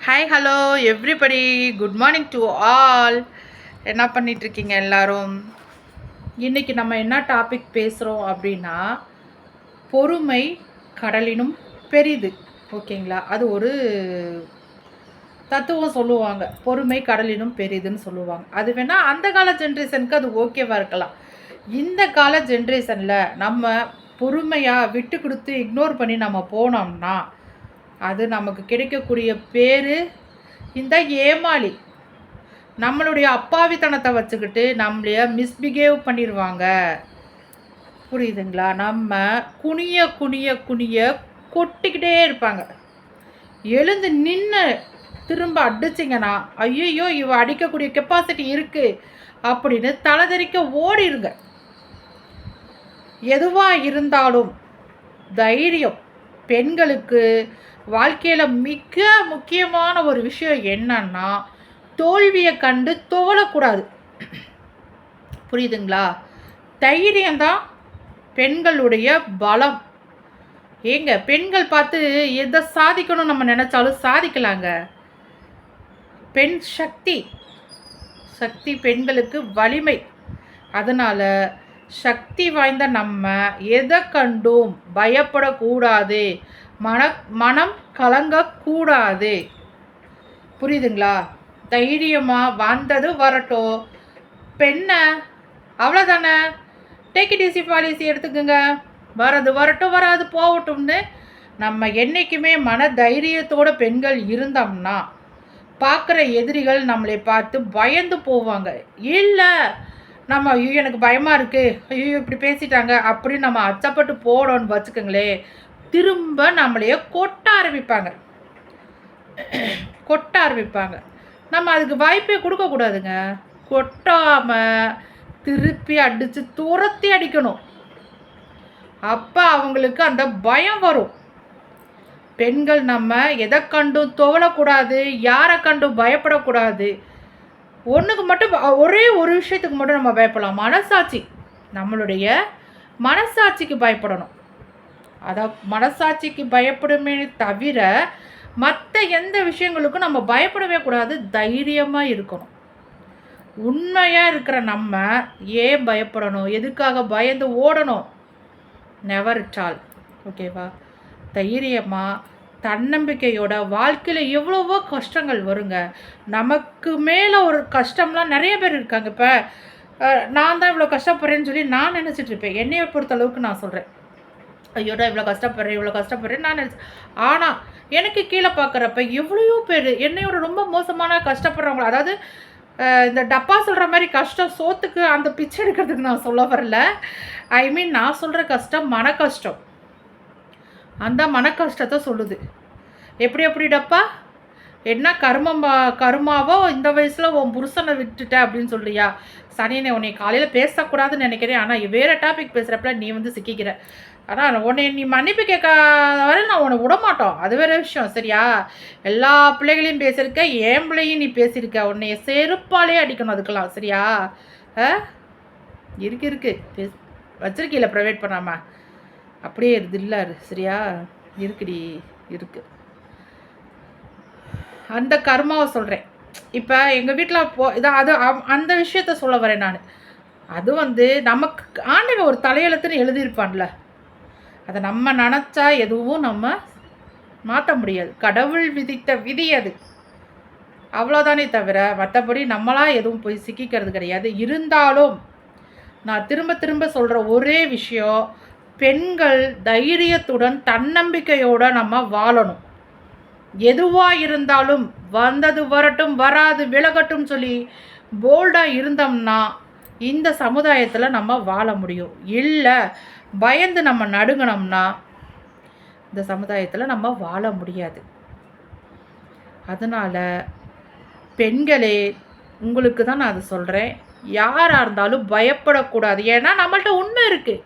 Hi hello everybody, good morning to all. என்ன பண்ணிகிட்ருக்கீங்க எல்லோரும்? இன்றைக்கி நம்ம என்ன டாபிக் பேசுகிறோம் அப்படின்னா, பொறுமை கடலினும் பெரிது. ஓகேங்களா? அது ஒரு தத்துவம் சொல்லுவாங்க. பொறுமை கடலினும் பெரிதுன்னு சொல்லுவாங்க. அது வேணால் அந்த கால ஜென்ரேஷனுக்கு அது ஓகேவாக இருக்கலாம். இந்த கால ஜென்ரேஷனில் நம்ம பொறுமையாக விட்டு கொடுத்து இக்னோர் பண்ணி நம்ம போனோம்னா அது நமக்கு கிடைக்கக்கூடிய பேர் இந்த ஏமாளி. நம்மளுடைய அப்பாவித்தனத்தை வச்சுக்கிட்டு நம்மளைய மிஸ்பிஹேவ் பண்ணிடுவாங்க. புரியுதுங்களா? நம்ம குனிய குனிய குனிய கொட்டிக்கிட்டே இருப்பாங்க. எழுந்து நின்று திரும்ப அடிச்சிங்கன்னா, ஐயோ இவ அடிக்கக்கூடிய கெப்பாசிட்டி இருக்குது அப்படின்னு தலைதறிக்க ஓடிடுங்க. எதுவாக இருந்தாலும் தைரியம். பெண்களுக்கு வாழ்க்கையில் மிக முக்கியமான ஒரு விஷயம் என்னன்னா, தோல்வியை கண்டு துவளக்கூடாது. புரியுதுங்களா? தைரியம்தான் பெண்களுடைய பலம். ஏங்க, பெண்கள் பார்த்து எதை சாதிக்கணும் நம்ம நினச்சாலும் சாதிக்கலாங்க. பெண் சக்தி சக்தி பெண்களுக்கு வலிமை. அதனால் சக்தி வாய்ந்த நம்ம எதை கண்டும் பயப்படக்கூடாது, மனம் கலங்கக்கூடாது. புரியுதுங்களா? தைரியமாக வந்தது வரட்டும். பெண்ணை அவ்வளோதானே, டேக் இட் ஈஸி பாலிசி எடுத்துக்கோங்க. வரது வரட்டும், வராது போகட்டும்னு நம்ம என்றைக்குமே மன தைரியத்தோடு பெண்கள் இருந்தோம்னா பார்க்குற எதிரிகள் நம்மளை பார்த்து பயந்து போவாங்க. இல்லை நம்ம ஐயோ எனக்கு பயமாக இருக்குது, ஐயோ இப்படி பேசிட்டாங்க அப்படின்னு நம்ம அச்சப்பட்டு போடணும்னு வச்சுக்கோங்களே, திரும்ப நம்மளையே கொட்ட ஆரம்பிப்பாங்க. நம்ம அதுக்கு வாய்ப்பே கொடுக்கக்கூடாதுங்க. கொட்டாமல் திருப்பி அடித்து துரத்தி அடிக்கணும். அப்போ அவங்களுக்கு அந்த பயம் வரும். பெண்கள் நம்ம எதை கண்டும் துவளக்கூடாது, யாரை கண்டும் பயப்படக்கூடாது. ஒன்றுக்கு மட்டும், ஒரே ஒரு விஷயத்துக்கு மட்டும் நம்ம பயப்படலாம். மனசாட்சி. நம்மளுடைய மனசாட்சிக்கு பயப்படணும். அதான் மனசாட்சிக்கு பயப்படுமே தவிர மற்ற எந்த விஷயங்களுக்கும் நம்ம பயப்படவே கூடாது. தைரியமாக இருக்கணும். உண்மையாக இருக்கிற நம்ம ஏன் பயப்படணும்? எதுக்காக பயந்து ஓடணும்? Never it all. ஓகேவா? தைரியமாக தன்னம்பிக்கையோட வாழ்க்கையில் எவ்வளவோ கஷ்டங்கள் வருங்க. நமக்கு மேலே ஒரு கஷ்டம்லாம் நிறைய பேர் இருக்காங்க. இப்போ நான் தான் இவ்வளோ கஷ்டப்படுறேன்னு சொல்லி நான் நினச்சிட்ருப்பேன். என்னையை பொறுத்தளவுக்கு நான் சொல்கிறேன், ஐயோடா இவ்வளோ கஷ்டப்படுறேன் நான் நினச்சேன். ஆனால் எனக்கு கீழே பார்க்குறப்ப எவ்வளோ பேர் என்னையோட ரொம்ப மோசமான கஷ்டப்படுறவங்க. அதாவது இந்த டப்பா சொல்கிற மாதிரி கஷ்டம், சோத்துக்கு அந்த பிச்சை எடுக்கிறதுக்கு நான் சொல்ல வரல. ஐ மீன், நான் சொல்கிற கஷ்டம் மன கஷ்டம். அந்த மன கஷ்டத்தை சொல்லுது. எப்படி டப்பா, என்ன கருமாவோ இந்த வயசில் உன் புருஷனை விட்டுட்ட அப்படின்னு சொல்றியா? சனியனை உன்னை காலையில் பேசக்கூடாதுன்னு நினைக்கிறேன். ஆனால் வேறு டாபிக் பேசுகிறப்பல நீ வந்து சிக்கிக்கிற. ஆனால் உன்னை நீ மன்னிப்பு கேட்க வரை நான் உன்னை விடமாட்டோம். அது வேறு விஷயம். சரியா? எல்லா பிள்ளைகளையும் பேசியிருக்க, என் பிள்ளையும் நீ பேசியிருக்க. உன்னைய செருப்பாலே அடிக்கணும் அதுக்கெல்லாம். சரியா? இருக்கு வச்சிருக்கீல ப்ரைவேட் பண்ணாமல் அப்படியே இது இல்லாரு. சரியா? இருக்குடி இருக்கு. அந்த கர்மாவை சொல்கிறேன். இப்போ எங்கள் வீட்டில் இதான் அது அந்த விஷயத்த சொல்ல வரேன் நான். அது வந்து நமக்கு ஆண்டவன் ஒரு தலையெழுத்துன்னு எழுதியிருப்பான்ல, அதை நம்ம நினச்சா எதுவும் நம்ம மாற்ற முடியாது. கடவுள் விதித்த விதி அது. அவ்வளோதானே தவிர மற்றபடி நம்மளாம் எதுவும் போய் சிக்கிக்கிறது கிடையாது. இருந்தாலும் நான் திரும்ப திரும்ப சொல்கிற ஒரே விஷயம், பெண்கள் தைரியத்துடன் தன்னம்பிக்கையோடு நம்ம வாழணும். எதுவாக இருந்தாலும் வந்தது வரட்டும், வராது விலகட்டும் சொல்லி போல்டாக இருந்தோம்னா இந்த சமுதாயத்தில் நம்ம வாழ முடியும். இல்லை பயந்து நம்ம நடுங்கினோம்னா இந்த சமுதாயத்தில் நம்ம வாழ முடியாது. அதனால் பெண்களே, உங்களுக்கு தான் நான் அதை சொல்கிறேன், யாராக இருந்தாலும் பயப்படக்கூடாது. ஏன்னா நம்மள்ட்ட உண்மை இருக்குது.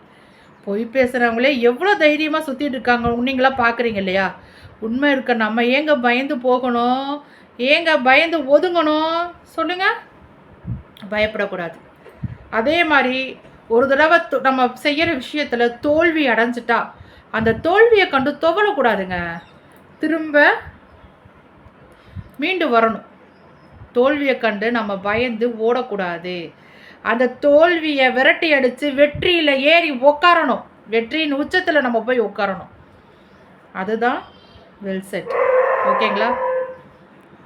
பொய் பேசுகிறவங்களே எவ்வளோ தைரியமாக சுற்றிட்டு இருக்காங்க, நீங்களாம் பார்க்குறீங்க இல்லையா? உண்மை இருக்க நம்ம ஏங்க பயந்து போகணும்? ஏங்க பயந்து ஒதுங்கணும்? சொல்லுங்கள். பயப்படக்கூடாது. அதே மாதிரி ஒரு தடவை நம்ம செய்கிற விஷயத்தில் தோல்வி அடைஞ்சிட்டா அந்த தோல்வியை கண்டு துவளக்கூடாதுங்க. திரும்ப மீண்டு வரணும். தோல்வியை கண்டு நம்ம பயந்து ஓடக்கூடாது. அந்த தோல்வியை விரட்டி அடித்து வெற்றியில் ஏறி உட்காரணும். வெற்றியின் உச்சத்தில் நம்ம போய் உட்காரணும். அதுதான் வெல் செட். ஓகேங்களா?